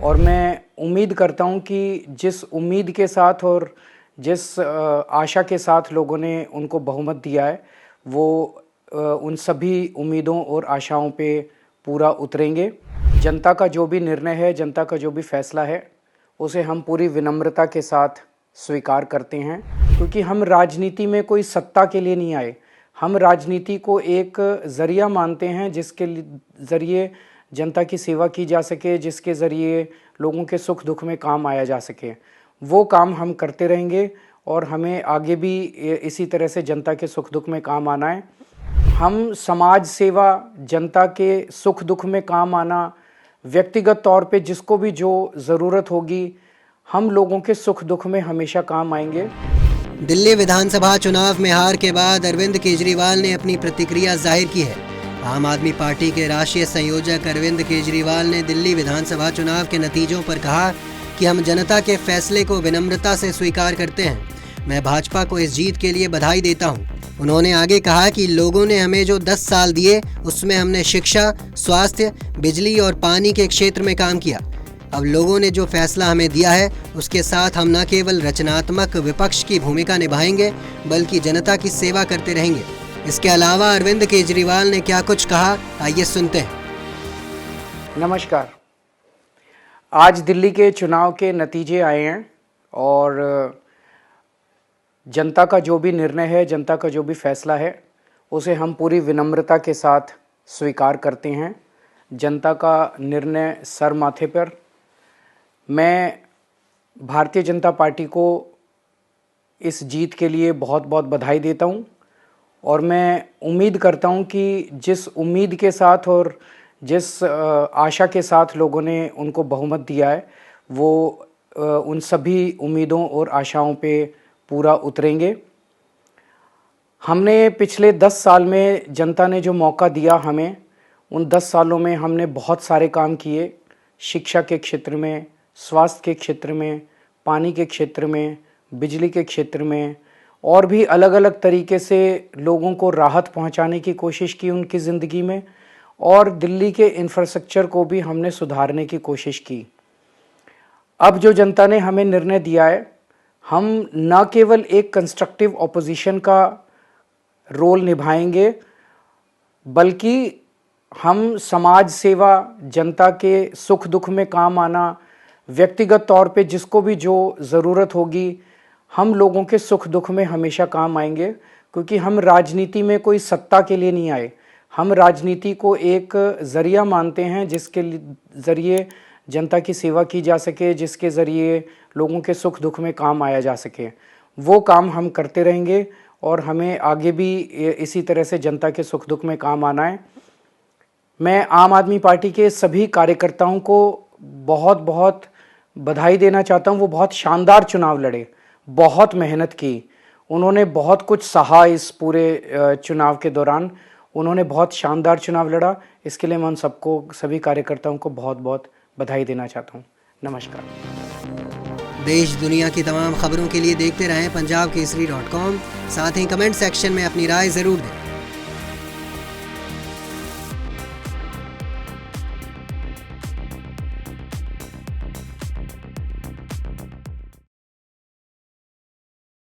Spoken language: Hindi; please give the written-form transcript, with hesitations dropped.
और मैं उम्मीद करता हूं कि जिस उम्मीद के साथ और जिस आशा के साथ लोगों ने उनको बहुमत दिया है वो उन सभी उम्मीदों और आशाओं पे पूरा उतरेंगे। जनता का जो भी निर्णय है, जनता का जो भी फैसला है, उसे हम पूरी विनम्रता के साथ स्वीकार करते हैं, क्योंकि हम राजनीति में कोई सत्ता के लिए नहीं आए। हम राजनीति को एक ज़रिया मानते हैं जिसके ज़रिए जनता की सेवा की जा सके, जिसके ज़रिए लोगों के सुख दुख में काम आया जा सके। वो काम हम करते रहेंगे और हमें आगे भी इसी तरह से जनता के सुख दुख में काम आना है। हम समाज सेवा, जनता के सुख दुख में काम आना, व्यक्तिगत तौर पे जिसको भी जो ज़रूरत होगी, हम लोगों के सुख दुख में हमेशा काम आएंगे। दिल्ली विधानसभा चुनाव में हार के बाद अरविंद केजरीवाल ने अपनी प्रतिक्रिया जाहिर की है। आम आदमी पार्टी के राष्ट्रीय संयोजक अरविंद केजरीवाल ने दिल्ली विधानसभा चुनाव के नतीजों पर कहा कि हम जनता के फैसले को विनम्रता से स्वीकार करते हैं। मैं भाजपा को इस जीत के लिए बधाई देता हूं। उन्होंने आगे कहा कि लोगों ने हमें जो 10 साल दिए उसमें हमने शिक्षा, स्वास्थ्य, बिजली और पानी के क्षेत्र में काम किया। अब लोगों ने जो फैसला हमें दिया है उसके साथ हम न केवल रचनात्मक विपक्ष की भूमिका निभाएंगे बल्कि जनता की सेवा करते रहेंगे। इसके अलावा अरविंद केजरीवाल ने क्या कुछ कहा, आइए सुनते हैं। नमस्कार। आज दिल्ली के चुनाव के नतीजे आए हैं और जनता का जो भी निर्णय है, जनता का जो भी फैसला है, उसे हम पूरी विनम्रता के साथ स्वीकार करते हैं। जनता का निर्णय सर माथे पर। मैं भारतीय जनता पार्टी को इस जीत के लिए बहुत बहुत बधाई देता हूं और मैं उम्मीद करता हूं कि जिस उम्मीद के साथ और जिस आशा के साथ लोगों ने उनको बहुमत दिया है वो उन सभी उम्मीदों और आशाओं पे पूरा उतरेंगे। हमने पिछले 10 साल में जनता ने जो मौका दिया हमें, उन 10 सालों में हमने बहुत सारे काम किए। शिक्षा के क्षेत्र में, स्वास्थ्य के क्षेत्र में, पानी के क्षेत्र में, बिजली के क्षेत्र में और भी अलग अलग तरीके से लोगों को राहत पहुंचाने की कोशिश की उनकी ज़िंदगी में, और दिल्ली के इंफ्रास्ट्रक्चर को भी हमने सुधारने की कोशिश की। अब जो जनता ने हमें निर्णय दिया है, हम न केवल एक कंस्ट्रक्टिव ऑपोजिशन का रोल निभाएंगे बल्कि हम समाज सेवा, जनता के सुख दुख में काम आना, व्यक्तिगत तौर पे जिसको भी जो ज़रूरत होगी, हम लोगों के सुख दुख में हमेशा काम आएंगे, क्योंकि हम राजनीति में कोई सत्ता के लिए नहीं आए। हम राजनीति को एक ज़रिया मानते हैं जिसके ज़रिए जनता की सेवा की जा सके, जिसके ज़रिए लोगों के सुख दुख में काम आया जा सके। वो काम हम करते रहेंगे और हमें आगे भी इसी तरह से जनता के सुख दुख में काम आना है। मैं आम आदमी पार्टी के सभी कार्यकर्ताओं को बहुत बहुत बधाई देना चाहता हूं। वो बहुत शानदार चुनाव लड़े, बहुत मेहनत की, उन्होंने बहुत कुछ सहा। इस पूरे चुनाव के दौरान उन्होंने बहुत शानदार चुनाव लड़ा। इसके लिए मैं उन सबको, सभी कार्यकर्ताओं को बहुत बहुत बधाई देना चाहता हूं। नमस्कार। देश दुनिया की तमाम खबरों के लिए देखते रहें punjabkesari.com। साथ ही कमेंट सेक्शन में अपनी राय ज़रूर दें।